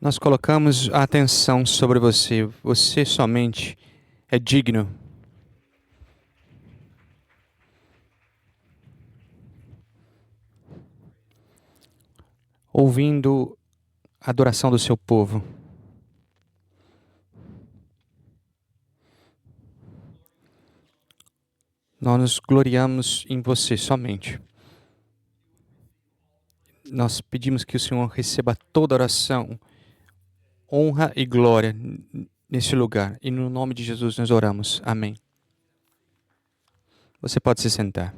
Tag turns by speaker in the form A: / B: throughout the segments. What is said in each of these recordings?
A: Nós colocamos a atenção sobre você. Você somente é digno. Ouvindo a adoração do seu povo. Nós nos gloriamos em você somente. Nós pedimos que o Senhor receba toda oração, honra e glória nesse lugar. E no nome de Jesus nós oramos. Amém. Você pode se sentar.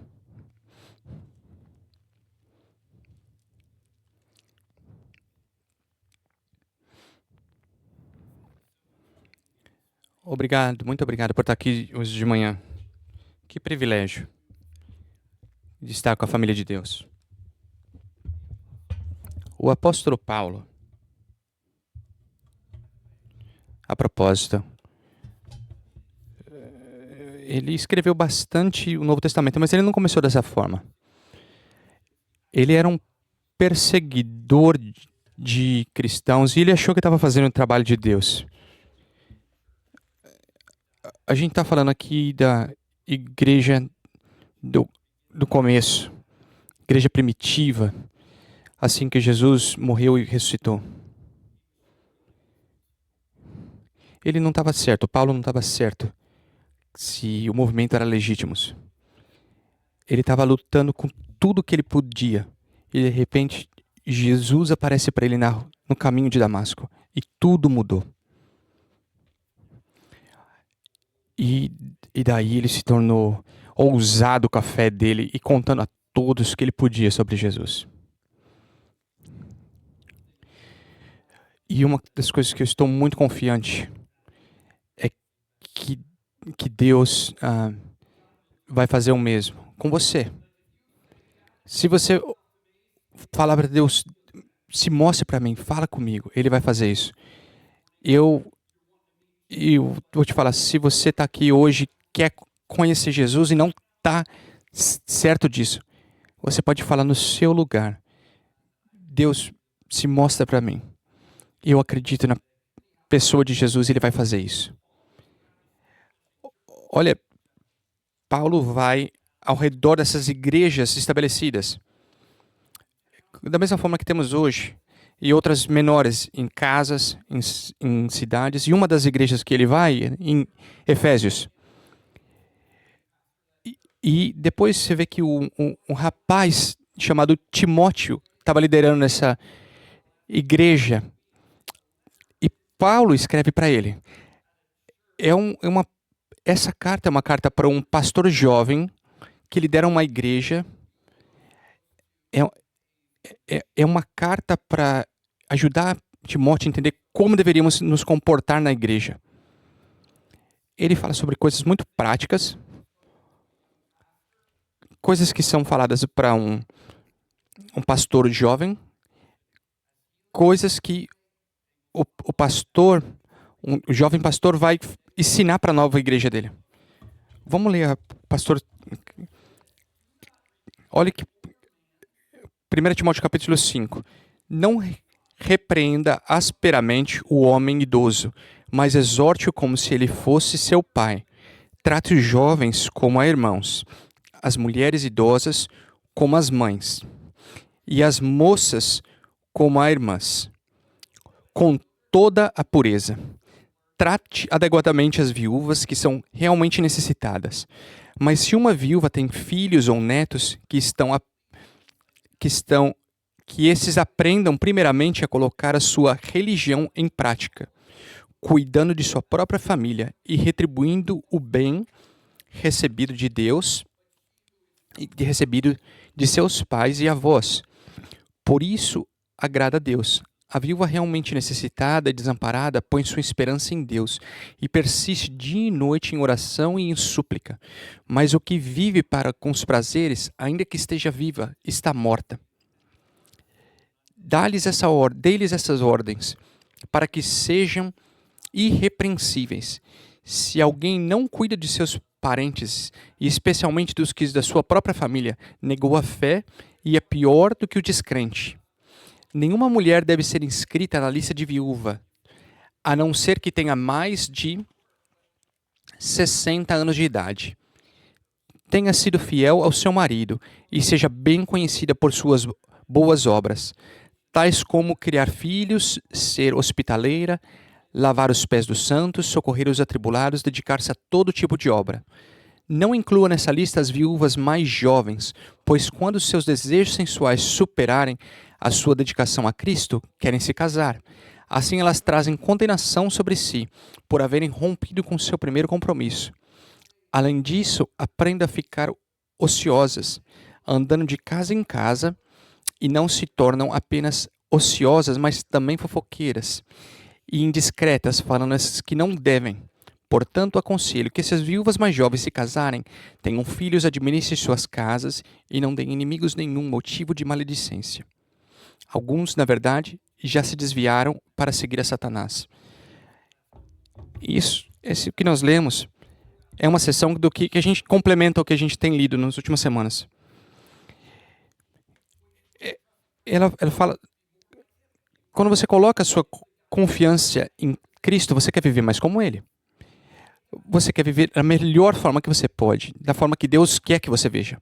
A: Obrigado, muito obrigado por estar aqui hoje de manhã. Que privilégio de estar com a família de Deus. O apóstolo Paulo, a propósito, ele escreveu bastante o Novo Testamento, mas ele não começou dessa forma. Ele era um perseguidor de cristãos e ele achou que estava fazendo o trabalho de Deus. A gente está falando aqui da igreja do começo, igreja primitiva, assim que Jesus morreu e ressuscitou. Ele não estava certo, Paulo não estava certo se o movimento era legítimo. Ele estava lutando com tudo que ele podia e de repente Jesus aparece para ele no caminho de Damasco e tudo mudou. E daí ele se tornou ousado com a fé dele e contando a todos que ele podia sobre Jesus. E uma das coisas que eu estou muito confiante é que Deus vai fazer o mesmo com você. Se você falar para Deus, se mostre para mim, fala comigo, Ele vai fazer isso. Eu vou te falar, se você está aqui hoje, quer conhecer Jesus e não está certo disso, você pode falar no seu lugar. Deus, se mostra para mim. Eu acredito na pessoa de Jesus e Ele vai fazer isso. Olha, Paulo vai ao redor dessas igrejas estabelecidas. Da mesma forma que temos hoje, e outras menores em casas, em cidades. E uma das igrejas que ele vai, em Efésios. E depois você vê que um rapaz chamado Timóteo estava liderando essa igreja. E Paulo escreve para ele. Essa carta é uma carta para um pastor jovem que lidera uma igreja. É uma carta para ajudar Timóteo a entender como deveríamos nos comportar na igreja. Ele fala sobre coisas muito práticas, coisas que são faladas para um pastor jovem, coisas que o pastor, o jovem pastor vai ensinar para a nova igreja dele. Vamos ler, pastor. Olha que 1 Timóteo capítulo 5. Não repreenda asperamente o homem idoso, mas exorte-o como se ele fosse seu pai. Trate os jovens como a irmãos, as mulheres idosas como as mães, e as moças como a irmãs, com toda a pureza. Trate adequadamente as viúvas que são realmente necessitadas. Mas se uma viúva tem filhos ou netos que esses aprendam primeiramente a colocar a sua religião em prática, cuidando de sua própria família e retribuindo o bem recebido de Deus e recebido de seus pais e avós. Por isso agrada a Deus. A viúva realmente necessitada e desamparada põe sua esperança em Deus e persiste dia e noite em oração e em súplica. Mas o que vive para com os prazeres, ainda que esteja viva, está morta. Dê-lhes essas ordens, para que sejam irrepreensíveis. Se alguém não cuida de seus parentes, e especialmente dos que da sua própria família, negou a fé e é pior do que o descrente. Nenhuma mulher deve ser inscrita na lista de viúva, a não ser que tenha mais de 60 anos de idade. Tenha sido fiel ao seu marido e seja bem conhecida por suas boas obras, tais como criar filhos, ser hospitaleira, lavar os pés dos santos, socorrer os atribulados, dedicar-se a todo tipo de obra. Não inclua nessa lista as viúvas mais jovens, pois quando seus desejos sensuais superarem a sua dedicação a Cristo, querem se casar. Assim elas trazem condenação sobre si, por haverem rompido com seu primeiro compromisso. Além disso, aprenda a ficar ociosas, andando de casa em casa, e não se tornam apenas ociosas, mas também fofoqueiras e indiscretas, falando essas que não devem. Portanto, aconselho que se as viúvas mais jovens se casarem, tenham filhos, administrem suas casas e não deem inimigos nenhum motivo de maledicência. Alguns, na verdade, já se desviaram para seguir a Satanás. Esse que nós lemos é uma seção do que a gente complementa o que a gente tem lido nas últimas semanas. Ela fala, quando você coloca a sua confiança em Cristo, você quer viver mais como Ele. Você quer viver da melhor forma que você pode, da forma que Deus quer que você veja.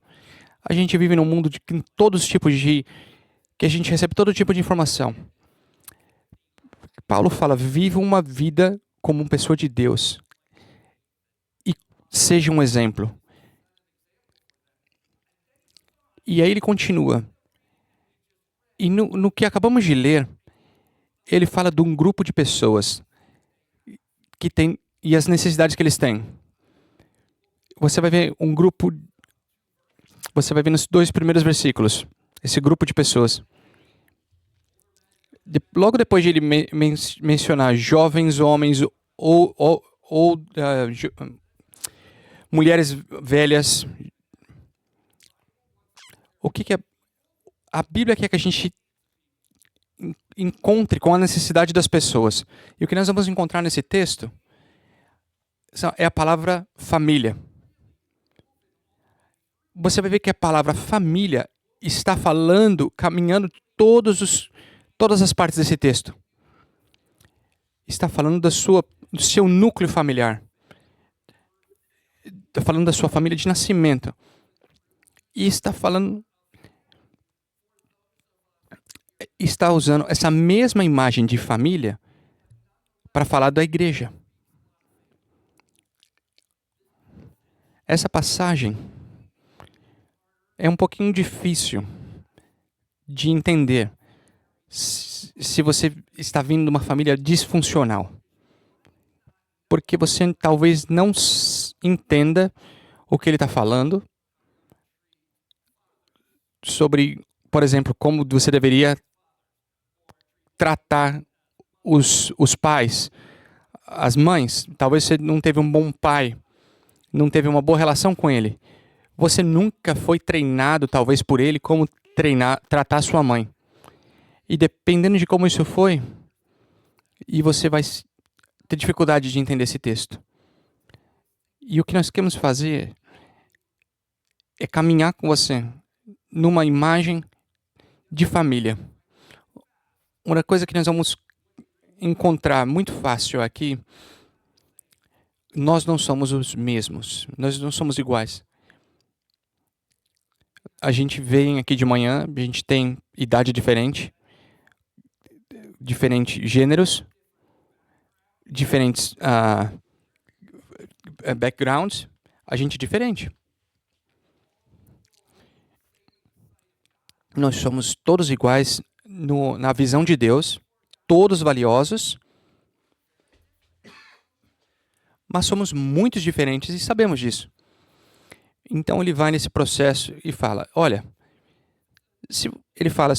A: A gente vive num mundo de todos os tipos de... que a gente recebe todo tipo de informação. Paulo fala, viva uma vida como uma pessoa de Deus. E seja um exemplo. E aí ele continua. E no que acabamos de ler, ele fala de um grupo de pessoas que tem... e as necessidades que eles têm. Você vai ver um grupo... Você vai ver nos 2 primeiros versículos. Esse grupo de pessoas. Logo depois de ele mencionar jovens, homens ou mulheres velhas, o que é... A Bíblia quer que a gente encontre com a necessidade das pessoas. E o que nós vamos encontrar nesse texto é a palavra família. Você vai ver que a palavra família está falando, caminhando todas as partes desse texto. Está falando do seu núcleo familiar. Está falando da sua família de nascimento. E está usando essa mesma imagem de família para falar da igreja. Essa passagem é um pouquinho difícil de entender se você está vindo de uma família disfuncional. Porque você talvez não entenda o que ele está falando sobre, por exemplo, como você deveria tratar os pais, as mães. Talvez você não teve um bom pai, não teve uma boa relação com ele. Você nunca foi treinado, talvez por ele, como tratar sua mãe. E dependendo de como isso foi, e você vai ter dificuldade de entender esse texto. E o que nós queremos fazer é caminhar com você numa imagem de família. Uma coisa que nós vamos encontrar muito fácil aqui, nós não somos os mesmos, nós não somos iguais. A gente vem aqui de manhã, a gente tem idade diferente, diferentes gêneros, diferentes backgrounds, a gente é diferente. Nós somos todos iguais na visão de Deus, todos valiosos, mas somos muito diferentes e sabemos disso. Então ele vai nesse processo e fala, olha, se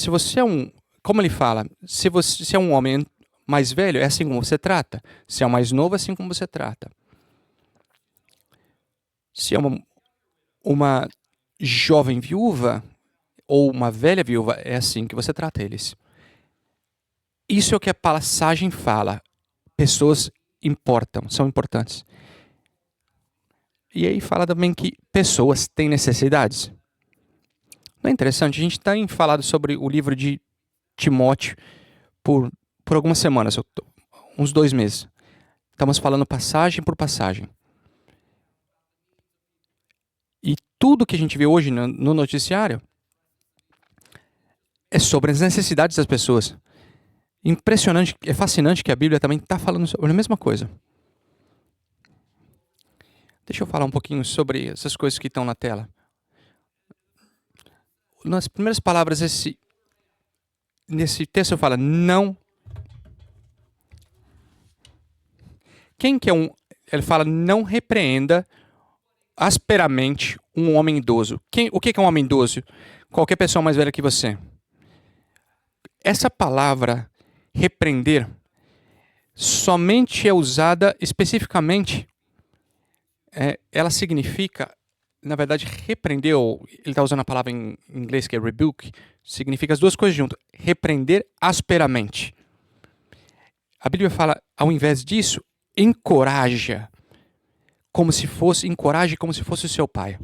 A: você é um... Como ele fala, se você é um homem mais velho, é assim como você trata. Se é um mais novo, é assim como você trata. Se é uma jovem viúva ou uma velha viúva, é assim que você trata eles. Isso é o que a passagem fala. Pessoas importam, são importantes. E aí fala também que pessoas têm necessidades. Não é interessante? A gente tem falado sobre o livro de Timóteo por algumas semanas, uns 2 meses. Estamos falando passagem por passagem. E tudo que a gente vê hoje no noticiário é sobre as necessidades das pessoas. Impressionante, é fascinante que a Bíblia também está falando sobre a mesma coisa. Deixa eu falar um pouquinho sobre essas coisas que estão na tela. Nas primeiras palavras, nesse texto fala, não. Quem que é um... Ele fala, não repreenda asperamente um homem idoso. O que é um homem idoso? Qualquer pessoa mais velha que você. Essa palavra, repreender, somente é usada especificamente, ela significa, na verdade, repreender, ou ele está usando a palavra em inglês que é rebuke, significa as duas coisas juntas, repreender asperamente. A Bíblia fala, ao invés disso, encoraje como se fosse o seu pai.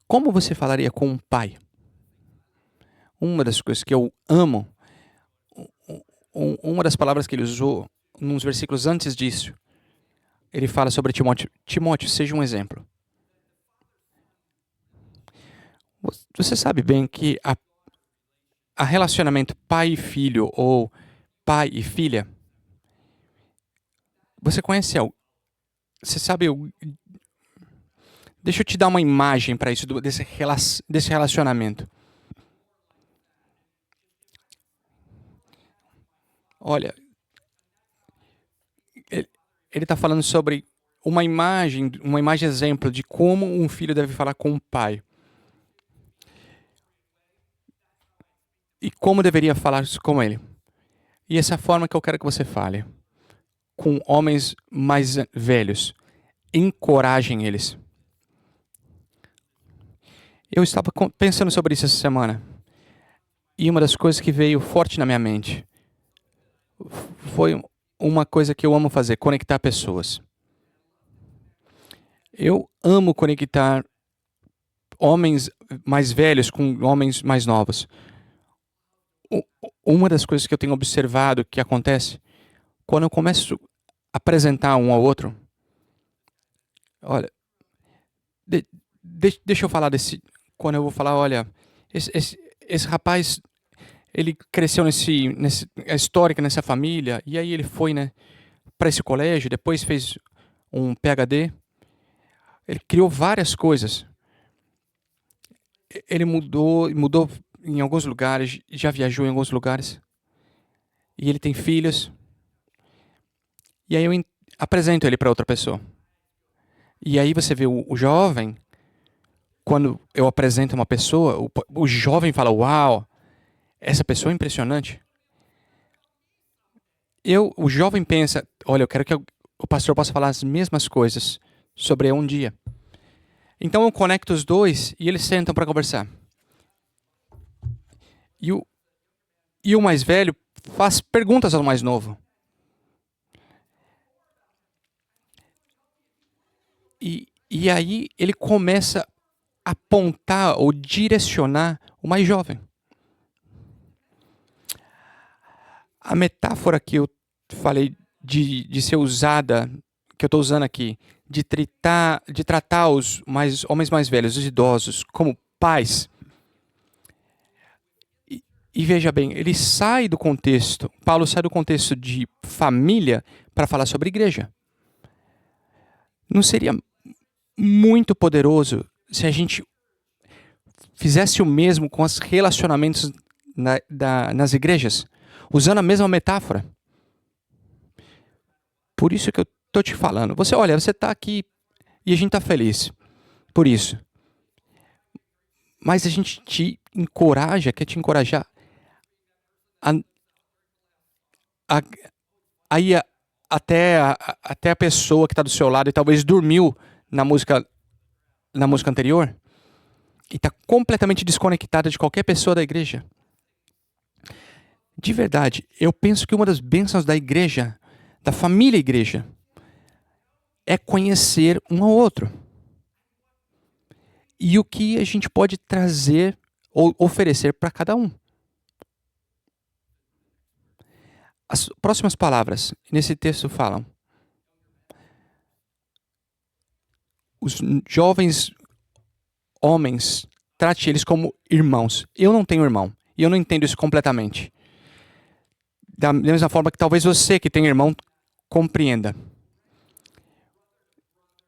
A: Como você falaria com um pai? Uma das coisas que eu amo, uma das palavras que ele usou nos versículos antes disso, ele fala sobre Timóteo. Timóteo, seja um exemplo. Você sabe bem que a relacionamento pai e filho ou pai e filha, você conhece algo? Você sabe... Deixa eu te dar uma imagem para isso, desse relacionamento. Olha, ele está falando sobre uma imagem exemplo de como um filho deve falar com um pai. E como deveria falar com ele. E essa é a forma que eu quero que você fale. Com homens mais velhos. Encorajem eles. Eu estava pensando sobre isso essa semana. E uma das coisas que veio forte na minha mente foi uma coisa que eu amo fazer, conectar pessoas. Eu amo conectar homens mais velhos com homens mais novos. Uma das coisas que eu tenho observado que acontece, quando eu começo a apresentar um ao outro, olha, deixa eu falar quando eu vou falar, olha, esse rapaz, ele cresceu é histórica nessa família, e aí ele foi, né, para esse colégio, depois fez um PhD, ele criou várias coisas. Ele mudou em alguns lugares, já viajou em alguns lugares. E ele tem filhos. E aí eu apresento ele para outra pessoa. E aí você vê o jovem, quando eu apresento uma pessoa, o jovem fala, uau, essa pessoa é impressionante. O jovem pensa, olha, eu quero que o pastor possa falar as mesmas coisas sobre um dia. Então eu conecto os dois e eles sentam para conversar. E o mais velho faz perguntas ao mais novo. E aí ele começa a apontar ou direcionar o mais jovem. A metáfora que eu falei de ser usada, que eu estou usando aqui, de tratar os homens mais velhos, os idosos, como pais. E veja bem, ele sai do contexto, Paulo sai do contexto de família para falar sobre igreja. Não seria muito poderoso se a gente fizesse o mesmo com os relacionamentos nas igrejas, usando a mesma metáfora? Por isso que eu estou te falando. Você está aqui e a gente está feliz por isso. Mas a gente quer te encorajar aí até a pessoa que está do seu lado e talvez dormiu na música anterior e está completamente desconectada de qualquer pessoa da igreja. De verdade, eu penso que uma das bênçãos da igreja, da família igreja, é conhecer um ao outro. E o que a gente pode trazer ou oferecer para cada um. As próximas palavras nesse texto falam: os jovens homens, trate eles como irmãos. Eu não tenho irmão, e eu não entendo isso completamente. Da mesma forma que talvez você que tem irmão compreenda.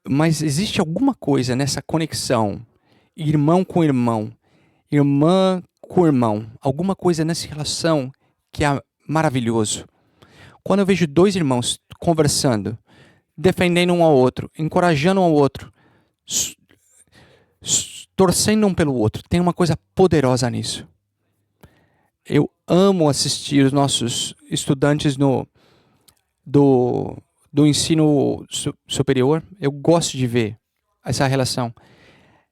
A: Mas existe alguma coisa nessa conexão, irmão com irmão, irmã com irmão, alguma coisa nessa relação que é maravilhoso. Quando eu vejo dois irmãos conversando, defendendo um ao outro, encorajando um ao outro, torcendo um pelo outro, tem uma coisa poderosa nisso. Eu amo assistir os nossos estudantes do ensino superior. Eu gosto de ver essa relação.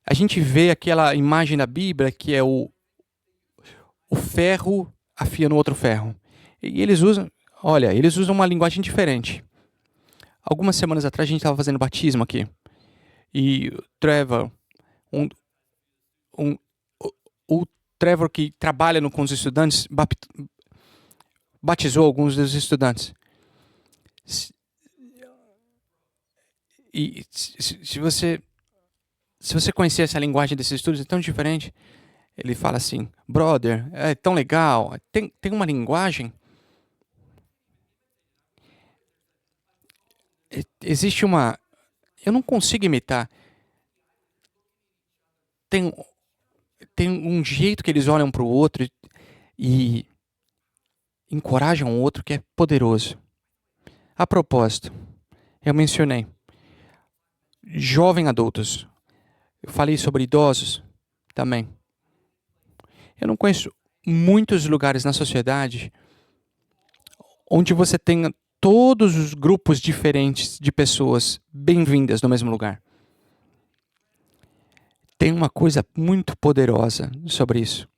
A: A gente vê aquela imagem da Bíblia que é o ferro afiando o outro ferro. E eles usam uma linguagem diferente. Algumas semanas atrás a gente estava fazendo batismo aqui. E o Trevor, o Trevor que trabalha com os estudantes, batizou alguns dos estudantes. E se você conhecer essa linguagem desses estudos, é tão diferente. Ele fala assim: brother, é tão legal. Tem uma linguagem. Existe uma... Eu não consigo imitar. Tem um jeito que eles olham para o outro e encorajam o outro que é poderoso. A propósito, eu mencionei jovens adultos. Eu falei sobre idosos também. Eu não conheço muitos lugares na sociedade onde você tenha todos os grupos diferentes de pessoas bem-vindas no mesmo lugar. Tem uma coisa muito poderosa sobre isso.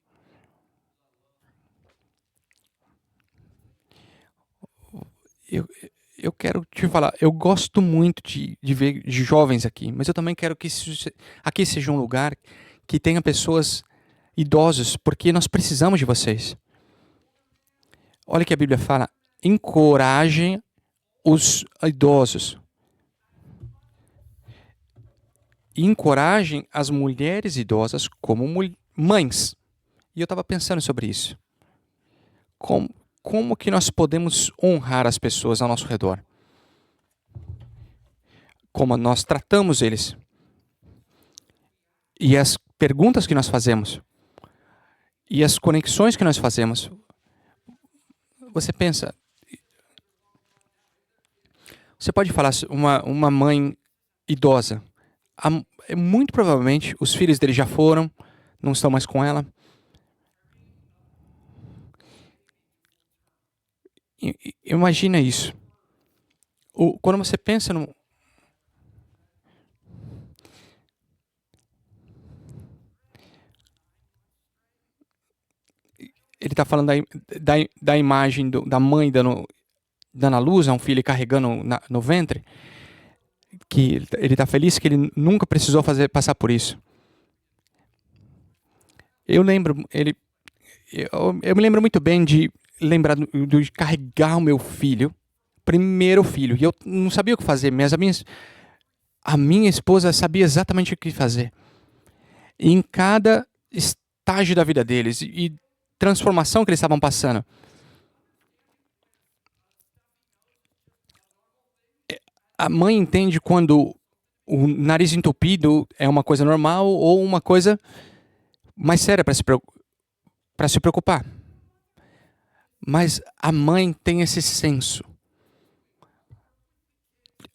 A: Eu quero te falar, eu gosto muito de ver jovens aqui, mas eu também quero que aqui seja um lugar que tenha pessoas idosos, porque nós precisamos de vocês. Olha o que a Bíblia fala: encorajem os idosos. E encorajem as mulheres idosas como mães. E eu estava pensando sobre isso. Como que nós podemos honrar as pessoas ao nosso redor? Como nós tratamos eles. E as perguntas que nós fazemos. E as conexões que nós fazemos. Você pensa... Você pode falar uma mãe idosa. Muito provavelmente os filhos dele já foram, não estão mais com ela. Imagina isso. Quando você pensa no... Ele está falando da imagem da mãe dando a luz a um filho carregando no ventre. Que ele está feliz que ele nunca precisou passar por isso. Eu me lembro muito bem de lembrar de carregar o meu filho, primeiro filho, e eu não sabia o que fazer, mas a minha esposa sabia exatamente o que fazer. E em cada estágio da vida deles e transformação que eles estavam passando, a mãe entende quando o nariz entupido é uma coisa normal ou uma coisa mais séria para se preocupar. Mas a mãe tem esse senso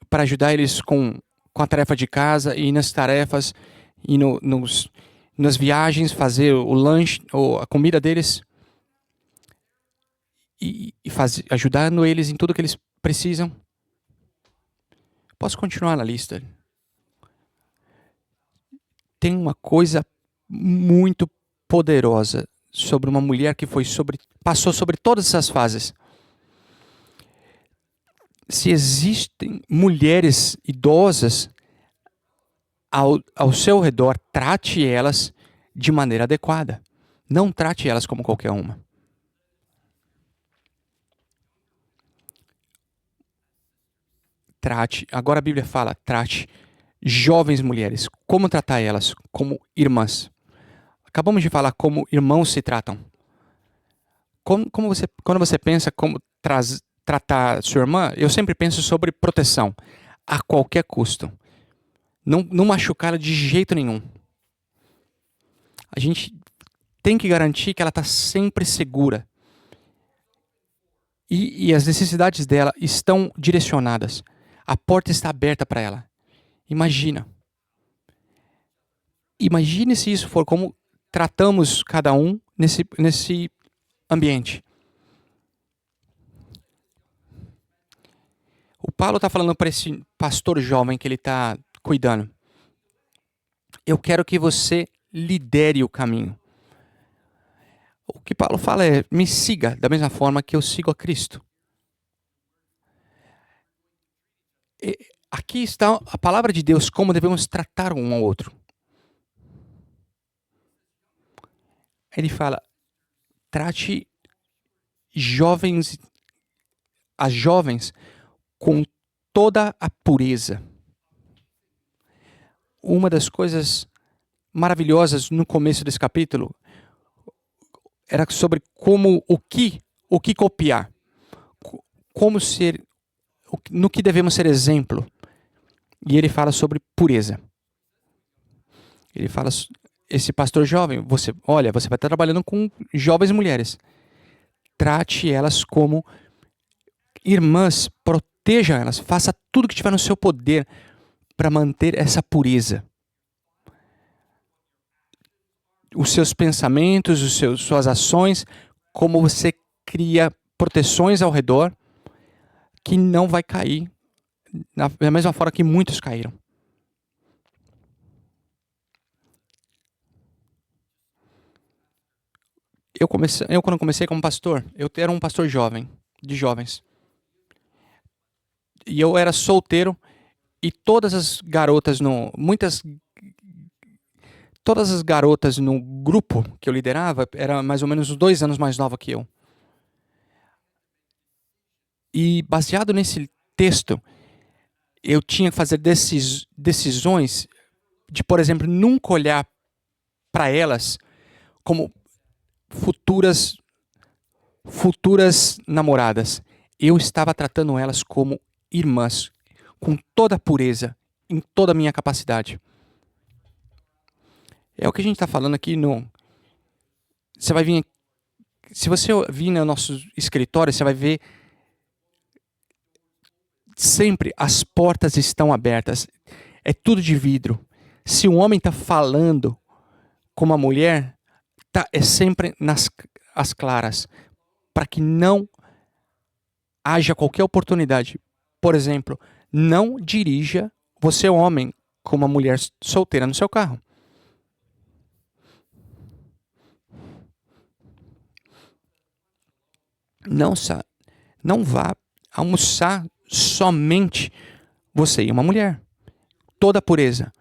A: para ajudar eles com a tarefa de casa e nas tarefas e nas viagens, fazer o lanche ou a comida deles e ajudando eles em tudo que eles precisam. Posso continuar na lista? Tem uma coisa muito poderosa sobre uma mulher que passou sobre todas essas fases. Se existem mulheres idosas ao seu redor, trate elas de maneira adequada. Não trate elas como qualquer uma. Agora a Bíblia fala, trate jovens mulheres. Como tratar elas? Como irmãs. Acabamos de falar como irmãos se tratam. Quando você pensa como tratar sua irmã, eu sempre penso sobre proteção, a qualquer custo. Não machucá-la de jeito nenhum. A gente tem que garantir que ela está sempre segura. E as necessidades dela estão direcionadas. A porta está aberta para ela. Imagine se isso for como tratamos cada um nesse ambiente. O Paulo está falando para esse pastor jovem que ele está cuidando. Eu quero que você lidere o caminho. O que Paulo fala é, me siga da mesma forma que eu sigo a Cristo. Aqui está a palavra de Deus, como devemos tratar um ao outro. Ele fala, trate as jovens com toda a pureza. Uma das coisas maravilhosas no começo desse capítulo era sobre o que copiar, como ser, no que devemos ser exemplo. E ele fala sobre pureza. Ele fala, esse pastor jovem, você vai estar trabalhando com jovens mulheres. Trate elas como irmãs, proteja elas, faça tudo que estiver no seu poder para manter essa pureza. Os seus pensamentos, suas ações, como você cria proteções ao redor, que não vai cair da mesma forma que muitos caíram. Eu quando comecei como pastor, eu era um pastor jovem, de jovens. E eu era solteiro e todas as garotas no grupo que eu liderava eram mais ou menos uns 2 anos mais nova que eu. E baseado nesse texto, eu tinha que fazer decisões de, por exemplo, nunca olhar para elas como futuras namoradas. Eu estava tratando elas como irmãs, com toda a pureza, em toda a minha capacidade. É o que a gente está falando aqui Você vai vir... Se você vir no nosso escritório, você vai ver sempre as portas estão abertas. É tudo de vidro. Se um homem está falando com uma mulher, é sempre as claras, para que não haja qualquer oportunidade. Por exemplo, não dirija você, homem, com uma mulher solteira no seu carro. Não vá almoçar somente você e uma mulher. Toda a pureza.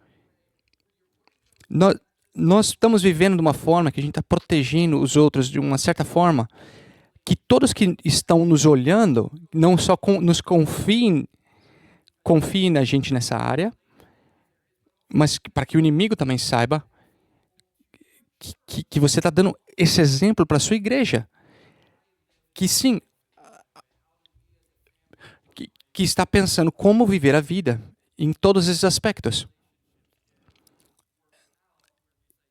A: Nós estamos vivendo de uma forma que a gente está protegendo os outros de uma certa forma que todos que estão nos olhando não só nos confiem na gente nessa área, mas para que o inimigo também saiba que você está dando esse exemplo para a sua igreja. Que sim, que está pensando como viver a vida em todos esses aspectos.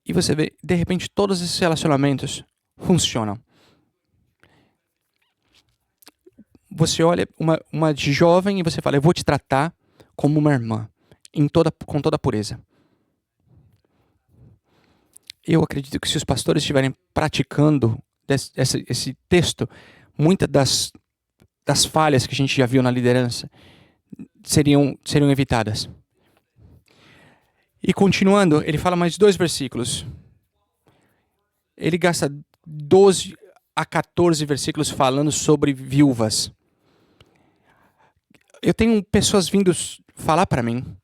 A: E você vê, de repente, todos esses relacionamentos funcionam. Você olha uma jovem e você fala, eu vou te tratar como uma irmã, com toda a pureza. Eu acredito que se os pastores estiverem praticando esse texto, muitas das falhas que a gente já viu na liderança seriam evitadas. E continuando, ele fala mais 2 versículos. Ele gasta 12 a 14 versículos falando sobre viúvas. Eu tenho pessoas vindo falar para mim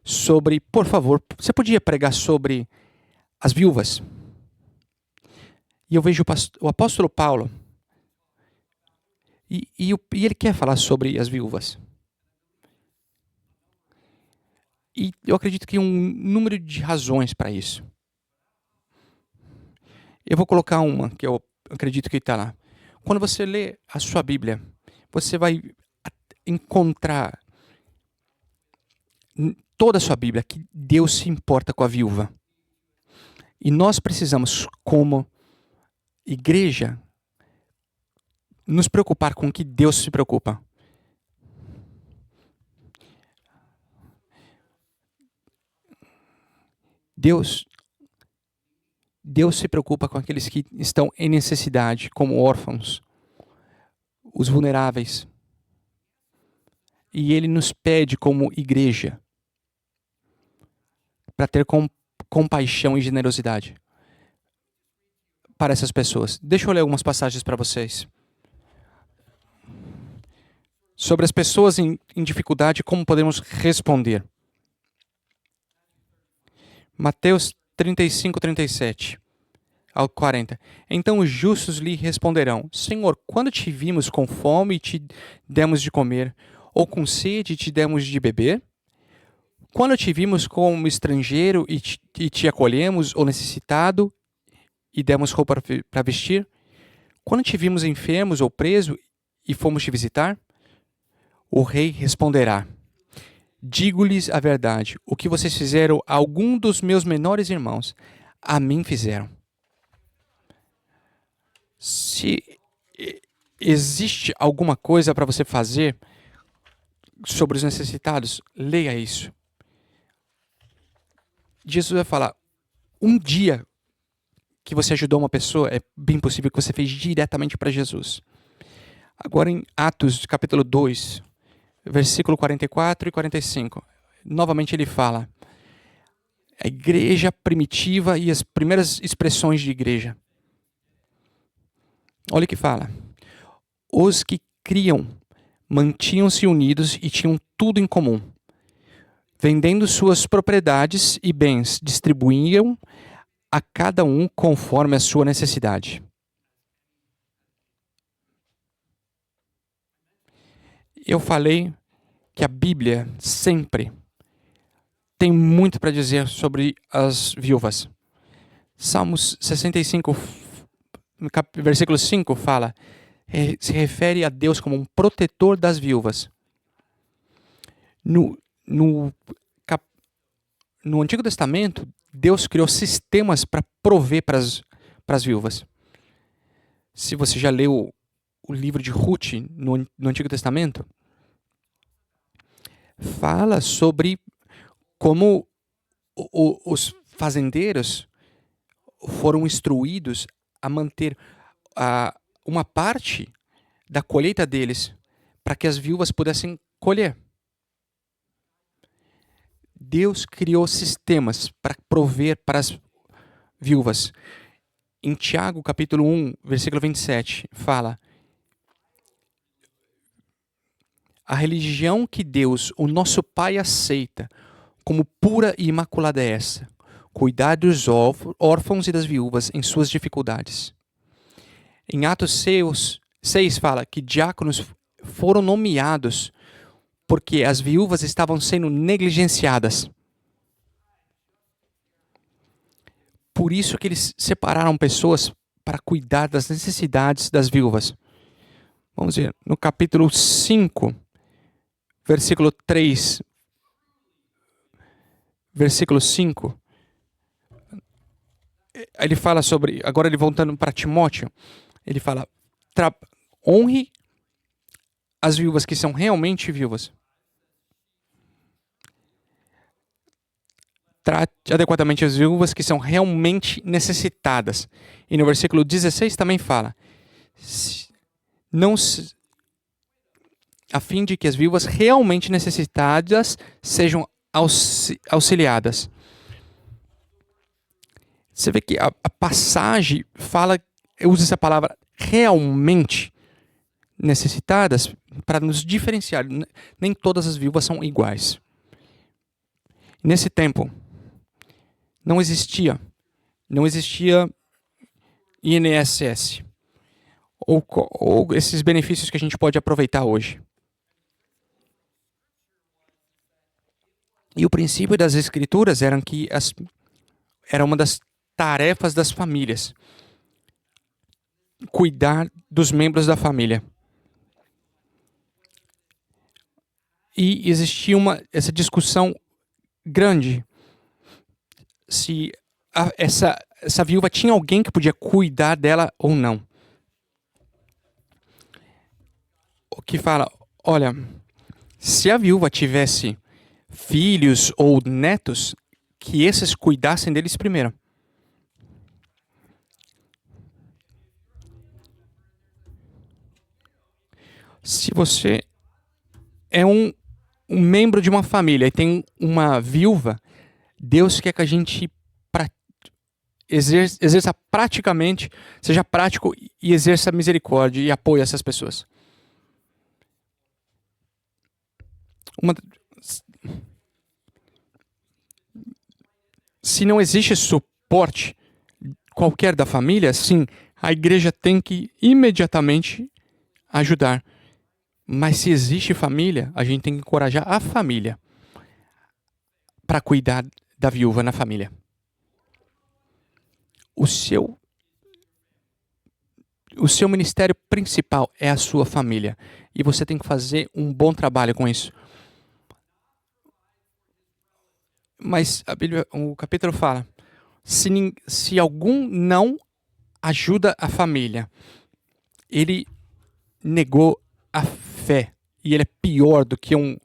A: sobre, por favor, você podia pregar sobre as viúvas? E eu vejo o apóstolo Paulo, e ele quer falar sobre as viúvas. E eu acredito que um número de razões para isso. Eu vou colocar uma que eu acredito que está lá. Quando você lê a sua Bíblia, você vai encontrar em toda a sua Bíblia que Deus se importa com a viúva. E nós precisamos, como igreja, nos preocupar com o que Deus se preocupa. Deus se preocupa com aqueles que estão em necessidade, como órfãos, os vulneráveis. E Ele nos pede, como igreja, para ter compaixão e generosidade para essas pessoas. Deixa eu ler algumas passagens para vocês. Sobre as pessoas em dificuldade, como podemos responder. Mateus 35, 37 ao 40. Então os justos lhe responderão: Senhor, quando te vimos com fome e te demos de comer, ou com sede e te demos de beber? Quando te vimos como estrangeiro e te acolhemos, ou necessitado e demos roupa para vestir? Quando te vimos enfermos ou preso e fomos te visitar? O rei responderá: Digo-lhes a verdade, o que vocês fizeram a algum dos meus menores irmãos, a mim fizeram. Se existe alguma coisa para você fazer sobre os necessitados, leia isso. Jesus vai falar, um dia que você ajudou uma pessoa, é bem possível que você fez diretamente para Jesus. Agora em Atos, capítulo 2, versículo 44 e 45, novamente ele fala, a igreja primitiva e as primeiras expressões de igreja. Olha o que fala. Os que criam mantinham-se unidos e tinham tudo em comum. Vendendo suas propriedades e bens, distribuíam a cada um conforme a sua necessidade. Eu falei que a Bíblia sempre tem muito para dizer sobre as viúvas. Salmos 65, versículo 5 fala, se refere a Deus como um protetor das viúvas. No Antigo Testamento, Deus criou sistemas para prover para as viúvas. Se você já leu o livro de Ruth no Antigo Testamento, fala sobre como os fazendeiros foram instruídos a manter uma parte da colheita deles para que as viúvas pudessem colher. Deus criou sistemas para prover para as viúvas. Em Tiago, capítulo 1, versículo 27, fala: a religião que Deus, o nosso Pai, aceita como pura e imaculada é essa: cuidar dos órfãos e das viúvas em suas dificuldades. Em Atos 6 fala que diáconos foram nomeados porque as viúvas estavam sendo negligenciadas. Por isso que eles separaram pessoas para cuidar das necessidades das viúvas. Vamos ver, no capítulo 5, versículo 3, versículo 5, ele fala sobre, agora ele voltando para Timóteo, ele fala, honre as viúvas que são realmente viúvas. Trate adequadamente as viúvas que são realmente necessitadas. E no versículo 16 também fala, a fim de que as viúvas realmente necessitadas sejam auxiliadas. Você vê que a passagem usa essa palavra realmente necessitadas para nos diferenciar. Nem todas as viúvas são iguais. Nesse tempo, não existia INSS, ou esses benefícios que a gente pode aproveitar hoje. E o princípio das escrituras era que era uma das tarefas das famílias, cuidar dos membros da família. E existia essa discussão grande se essa viúva tinha alguém que podia cuidar dela ou não. O que fala, olha, se a viúva tivesse filhos ou netos, que esses cuidassem deles primeiro. Se você é um membro de uma família e tem uma viúva, Deus quer que a gente exerça praticamente, seja prático e exerça misericórdia e apoio a essas pessoas. Se não existe suporte qualquer da família, sim, a igreja tem que imediatamente ajudar. Mas se existe família, a gente tem que encorajar a família para cuidar da viúva na família. O seu ministério principal é a sua família. E você tem que fazer um bom trabalho com isso. Mas a Bíblia, o capítulo fala, se algum não ajuda a família, ele negou a fé. E ele é pior do que um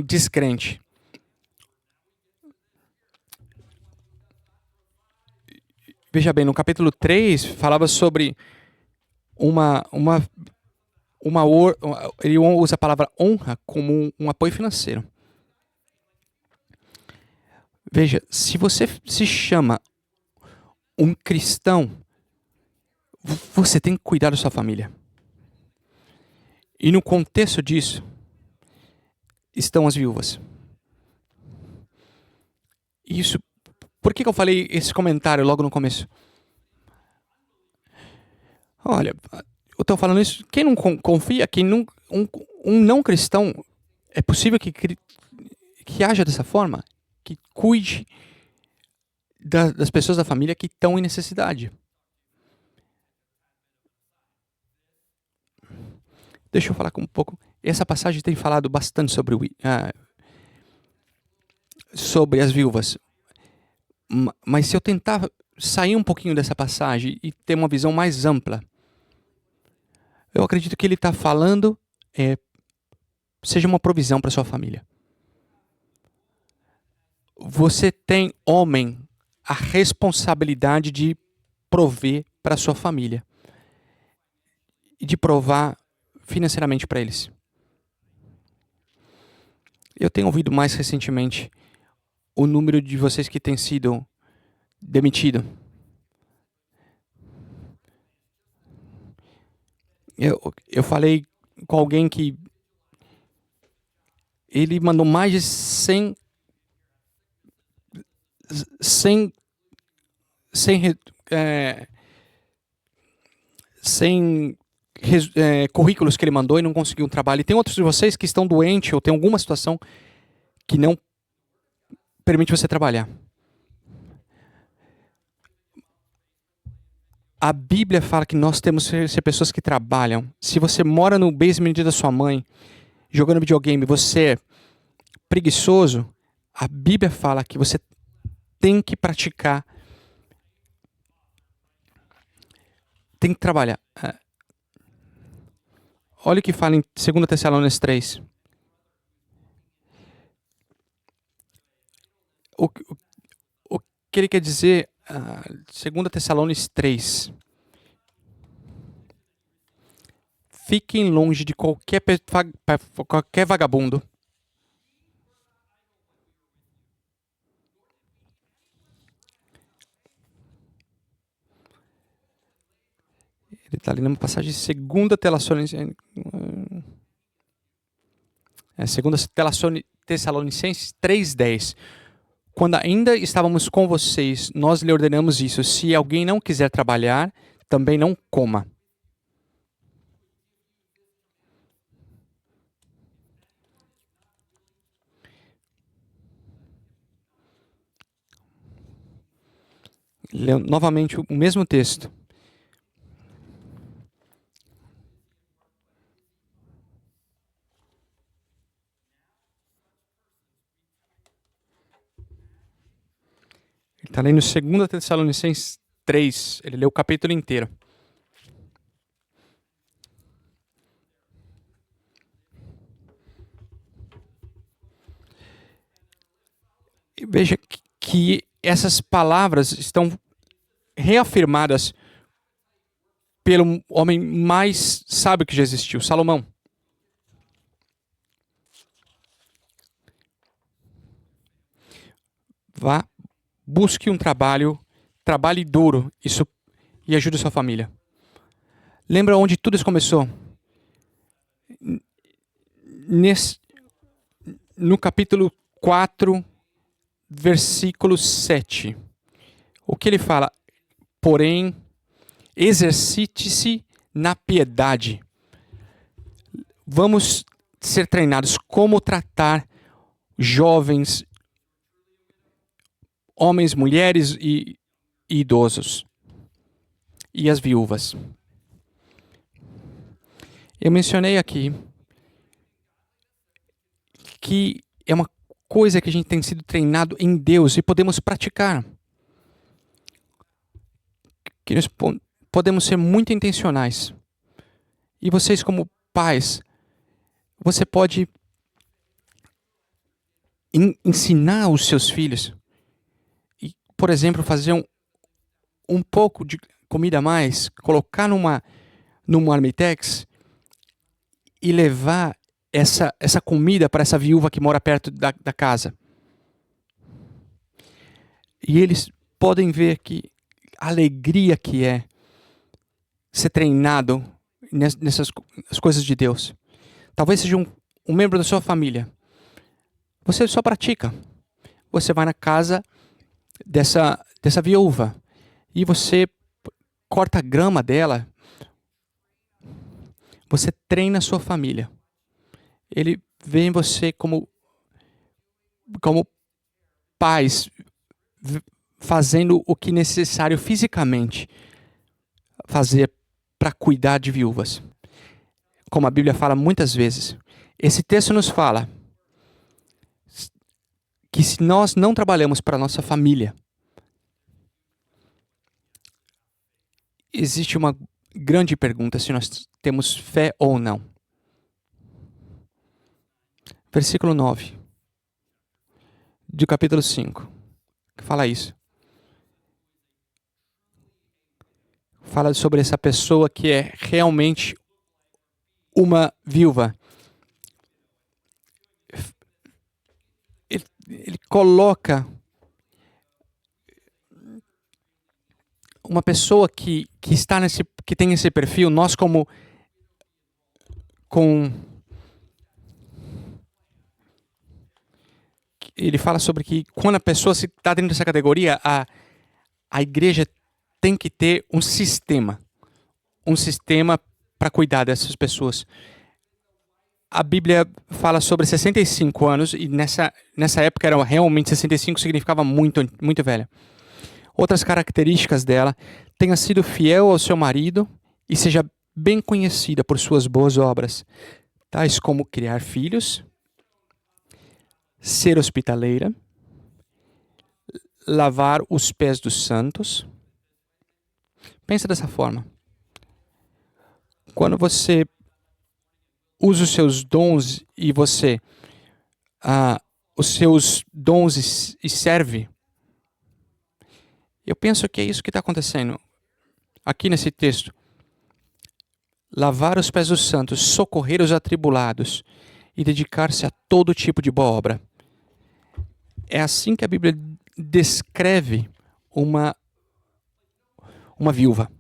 A: descrente. Veja bem, no capítulo 3, falava sobre ele usa a palavra honra como um apoio financeiro. Veja, se você se chama um cristão, você tem que cuidar da sua família. E no contexto disso, estão as viúvas. Isso. Por que eu falei esse comentário logo no começo? Olha, eu estou falando isso. Quem não confia, um não cristão, é possível que haja dessa forma? Que cuide das pessoas da família que estão em necessidade. Deixa eu falar um pouco. Essa passagem tem falado bastante sobre as viúvas. Mas se eu tentar sair um pouquinho dessa passagem e ter uma visão mais ampla, eu acredito que ele está falando seja uma provisão para sua família. Você tem, homem, a responsabilidade de prover para sua família e de provar financeiramente para eles. Eu tenho ouvido mais recentemente o número de vocês que têm sido demitidos. Eu falei com alguém que ele mandou mais de 100 currículos que ele mandou e não conseguiu um trabalho. E tem outros de vocês que estão doentes ou tem alguma situação que não permite você trabalhar. A Bíblia fala que nós temos que ser pessoas que trabalham. Se você mora no basement da sua mãe, jogando videogame, você é preguiçoso, a Bíblia fala que você tem que praticar, tem que trabalhar. Olha o que fala em 2 Tessalonicenses 3. O que ele quer dizer, 2 Tessalonicenses 3. Fiquem longe de qualquer vagabundo. Ele está ali numa passagem de 2 Tessalonicenses 3:10. Quando ainda estávamos com vocês, nós lhe ordenamos isso: se alguém não quiser trabalhar, também não coma. Leu novamente o mesmo texto. Ele está lendo 2 Tessalonicenses 3. Ele leu o capítulo inteiro. E veja que essas palavras estão reafirmadas pelo homem mais sábio que já existiu, Salomão. Vá, busque um trabalho, trabalhe duro e ajude sua família. Lembra onde tudo isso começou? No capítulo 4, versículo 7. O que ele fala? Porém, exercite-se na piedade. Vamos ser treinados como tratar jovens, homens, mulheres e idosos. E as viúvas. Eu mencionei aqui que é uma coisa que a gente tem sido treinado em Deus e podemos praticar. Que nós podemos ser muito intencionais. E vocês, como pais, você pode ensinar os seus filhos. E, por exemplo, fazer um pouco de comida a mais, colocar no marmitex e levar essa comida para essa viúva que mora perto da casa. E eles podem ver que a alegria que é ser treinado nessas coisas de Deus. Talvez seja um membro da sua família. Você só pratica. Você vai na casa dessa viúva e você corta a grama dela. Você treina a sua família. Ele vê em você como pais fazendo o que é necessário fisicamente fazer para cuidar de viúvas. Como a Bíblia fala muitas vezes. Esse texto nos fala que se nós não trabalhamos para a nossa família, existe uma grande pergunta se nós temos fé ou não. Versículo 9 do capítulo 5, que fala isso. Fala sobre essa pessoa que é realmente uma viúva. Ele coloca uma pessoa que está que tem esse perfil, nós ele fala sobre que quando a pessoa está dentro dessa categoria, a igreja tem que ter um sistema para cuidar dessas pessoas. A Bíblia fala sobre 65 anos e nessa época era realmente 65 significava muito, muito velha. Outras características dela: tenha sido fiel ao seu marido e seja bem conhecida por suas boas obras, tais como criar filhos, ser hospitaleira, lavar os pés dos santos. Pensa dessa forma. Quando você usa os seus dons e você os seus dons e serve, eu penso que é isso que está acontecendo aqui nesse texto. Lavar os pés dos santos, socorrer os atribulados e dedicar-se a todo tipo de boa obra. É assim que a Bíblia descreve uma viúva.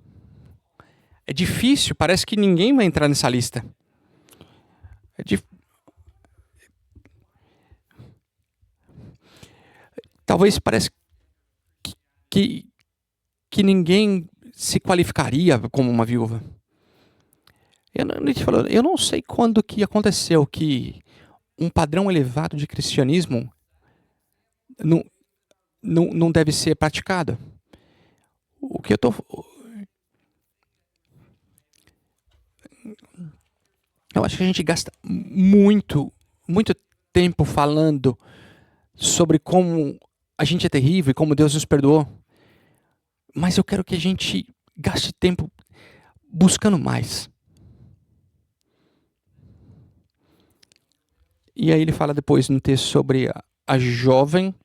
A: É difícil, parece que ninguém vai entrar nessa lista. Talvez pareça que, que ninguém se qualificaria como uma viúva. Eu não sei quando que aconteceu que um padrão elevado de cristianismo não, não deve ser praticado. O que eu tô, eu acho que a gente gasta muito tempo falando sobre como a gente é terrível e como Deus nos perdoou. Mas eu quero que a gente gaste tempo buscando mais. E aí ele fala depois no texto sobre a jovem,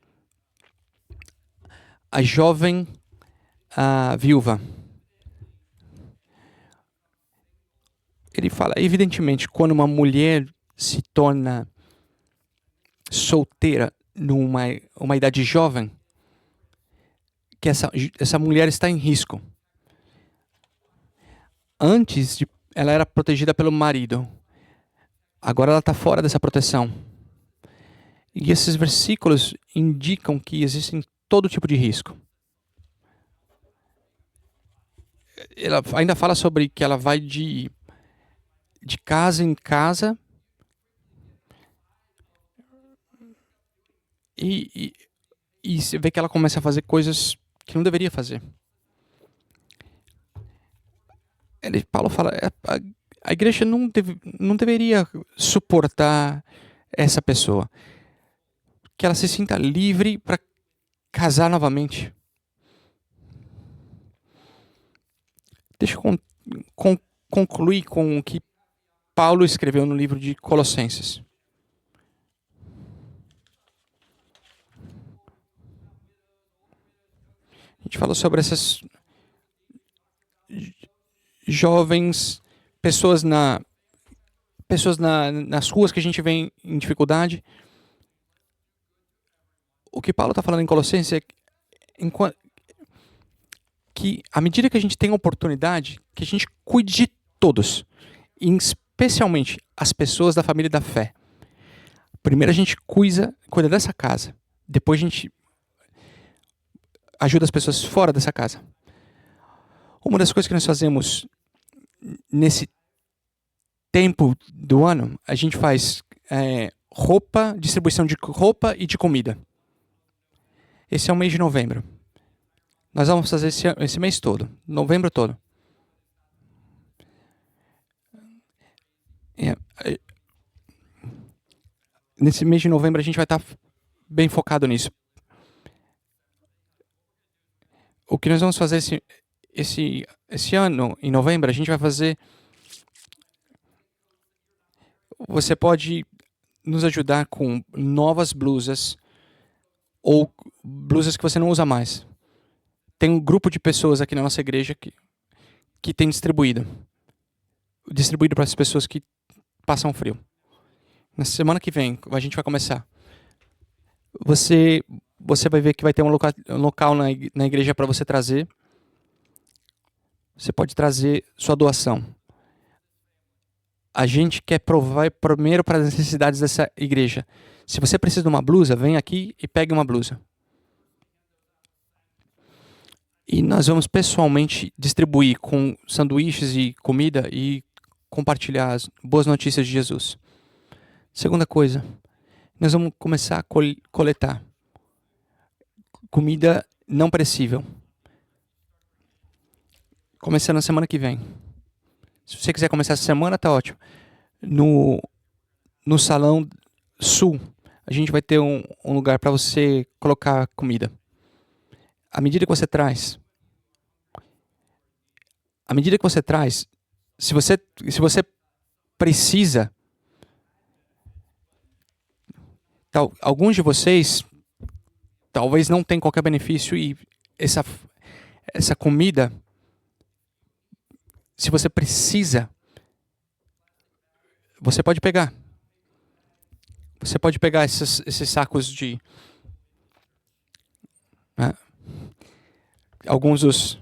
A: a viúva. Ele fala, evidentemente, quando uma mulher se torna solteira numa uma idade jovem, que essa mulher está em risco. Antes, ela era protegida pelo marido. Agora ela está fora dessa proteção. E esses versículos indicam que existem todo tipo de risco. Ela ainda fala sobre que ela vai de casa em casa e, e você vê que ela começa a fazer coisas que não deveria fazer. Paulo fala, a igreja não deveria suportar essa pessoa. Que ela se sinta livre para casar novamente. Deixa eu concluir com o que Paulo escreveu no livro de Colossenses. A gente falou sobre essas jovens, pessoas nas ruas que a gente vê em dificuldade. O que Paulo está falando em Colossenses é que à medida que a gente tem a oportunidade, que a gente cuide de todos, e especialmente as pessoas da família da fé. Primeiro a gente cuida dessa casa, depois a gente ajuda as pessoas fora dessa casa. Uma das coisas que nós fazemos nesse tempo do ano, a gente faz distribuição de roupa e de comida. Esse é o mês de novembro. Nós vamos fazer esse mês todo, novembro todo. Nesse mês de novembro a gente vai estar bem focado nisso. O que nós vamos fazer esse ano, em novembro, a gente vai fazer... Você pode nos ajudar com novas blusas ou blusas que você não usa mais. Tem um grupo de pessoas aqui na nossa igreja que tem distribuído para as pessoas que passam frio. Na semana que vem, a gente vai começar. Você vai ver que vai ter um local na igreja para você trazer. Você pode trazer sua doação. A gente quer provar primeiro para as necessidades dessa igreja. Se você precisa de uma blusa, vem aqui e pegue uma blusa. E nós vamos pessoalmente distribuir com sanduíches e comida e compartilhar as boas notícias de Jesus. Segunda coisa, nós vamos começar a coletar comida não perecível. Começando na semana que vem. Se você quiser começar essa semana, tá ótimo. No salão sul, a gente vai ter um lugar para você colocar comida. À medida que você traz, se você precisa, alguns de vocês talvez não tenham qualquer benefício e essa comida, se você precisa, você pode pegar. Você pode pegar esses sacos de... alguns dos...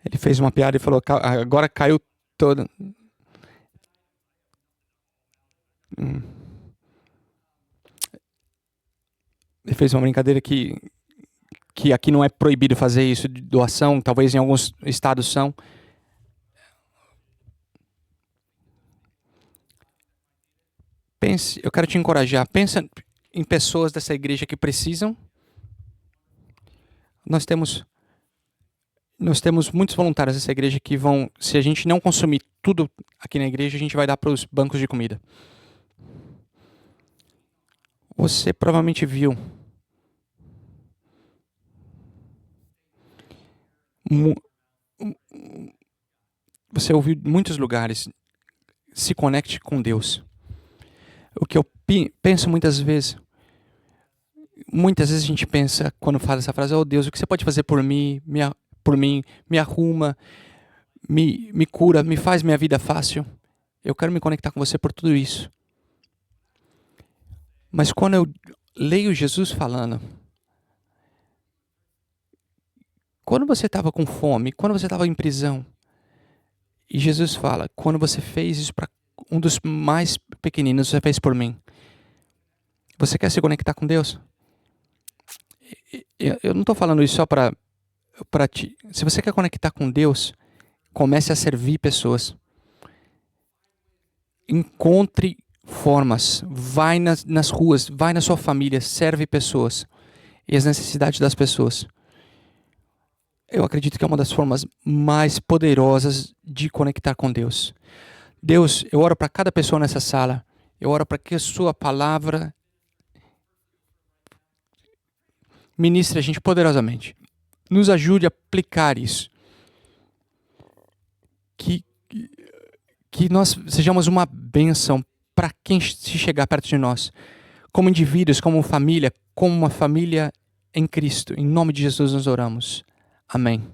A: Ele fez uma piada e falou, agora caiu toda. Ele fez uma brincadeira que aqui não é proibido fazer isso de doação, talvez em alguns estados são. Pense, eu quero te encorajar, pensa em pessoas dessa igreja que precisam. Nós temos muitos voluntários dessa igreja que vão, se a gente não consumir tudo aqui na igreja, a gente vai dar para os bancos de comida. Você provavelmente viu você ouviu em muitos lugares, se conecte com Deus. O que eu penso muitas vezes a gente pensa, quando fala essa frase, oh Deus, o que você pode fazer por mim, me arruma, me cura, me faz minha vida fácil. Eu quero me conectar com você por tudo isso. Mas quando eu leio Jesus falando, quando você estava com fome, quando você estava em prisão, e Jesus fala, quando você fez isso para um dos mais pequeninos, você fez por mim. Você quer se conectar com Deus? Eu não estou falando isso só para ti. Se você quer conectar com Deus, comece a servir pessoas. Encontre formas. Vai nas ruas, vai na sua família, serve pessoas. E as necessidades das pessoas. Eu acredito que é uma das formas mais poderosas de conectar com Deus. Deus, eu oro para cada pessoa nessa sala. Eu oro para que a sua palavra ministre a gente poderosamente. Nos ajude a aplicar isso. Que nós sejamos uma bênção para quem se chegar perto de nós. Como indivíduos, como família, como uma família em Cristo. Em nome de Jesus nós oramos. Amém.